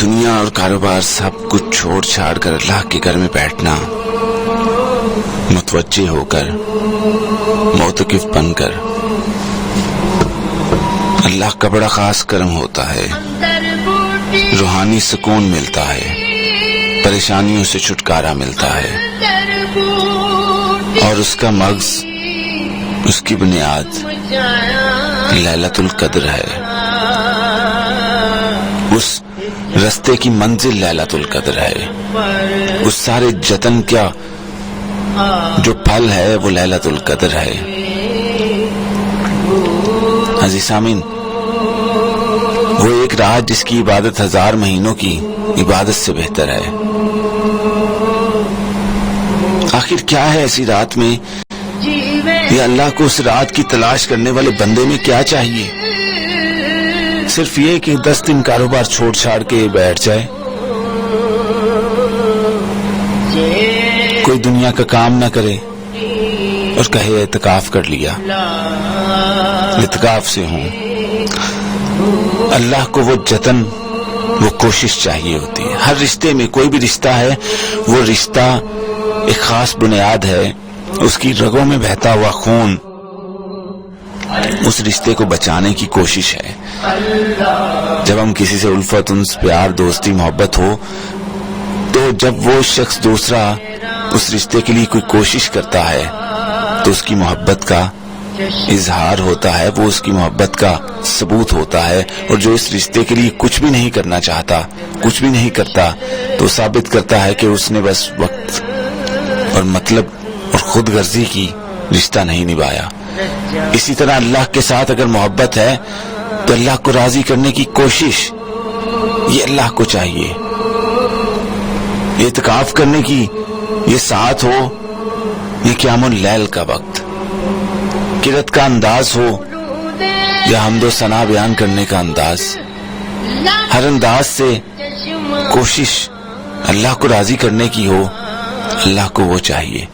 دنیا اور کاروبار سب کچھ چھوڑ چھاڑ کر اللہ کے گھر میں بیٹھنا، متوجہ ہو کر، معتکف بن کر، اللہ کا بڑا خاص کرم ہوتا ہے، روحانی سکون ملتا ہے، پریشانیوں سے چھٹکارا ملتا ہے، اور اس کا مغز، اس کی بنیاد لیلۃ القدر ہے، اس رستے کی منزل لیلۃ القدر ہے، اس سارے جتن کا جو پھل ہے وہ لیلۃ القدر ہے۔ عزیز سامعین، وہ ایک رات جس کی عبادت 1000 مہینوں کی عبادت سے بہتر ہے۔ آخر کیا ہے ایسی رات میں، یا اللہ کو اس رات کی تلاش کرنے والے بندے میں کیا چاہیے؟ صرف یہ کہ 10 دن کاروبار چھوڑ چھاڑ کے بیٹھ جائے، کوئی دنیا کا کام نہ کرے اور کہے اعتکاف کر لیا، اعتکاف سے ہوں۔ اللہ کو وہ جتن، وہ کوشش چاہیے ہوتی ہے۔ ہر رشتے میں، کوئی بھی رشتہ ہے، وہ رشتہ ایک خاص بنیاد ہے، اس کی رگوں میں بہتا ہوا خون اس رشتے کو بچانے کی کوشش ہے۔ جب ہم کسی سے الفت، انس، پیار، دوستی، محبت ہو، تو جب وہ شخص دوسرا اس رشتے کے لیے کوئی کوشش کرتا ہے تو اس کی محبت کا اظہار ہوتا ہے، وہ اس کی محبت کا ثبوت ہوتا ہے، اور جو اس رشتے کے لیے کچھ بھی نہیں کرنا چاہتا، کچھ بھی نہیں کرتا، تو ثابت کرتا ہے کہ اس نے بس وقت اور مطلب اور خود غرضی کی رشتہ نہیں نبھایا۔ اسی طرح اللہ کے ساتھ اگر محبت ہے تو اللہ کو راضی کرنے کی کوشش، یہ اللہ کو چاہیے۔ اعتکاف کرنے کی یہ ساتھ ہو، یہ قیام اللیل کا وقت، قرأت کا انداز ہو یا حمد و ثنا بیان کرنے کا انداز، ہر انداز سے کوشش اللہ کو راضی کرنے کی ہو، اللہ کو وہ چاہیے۔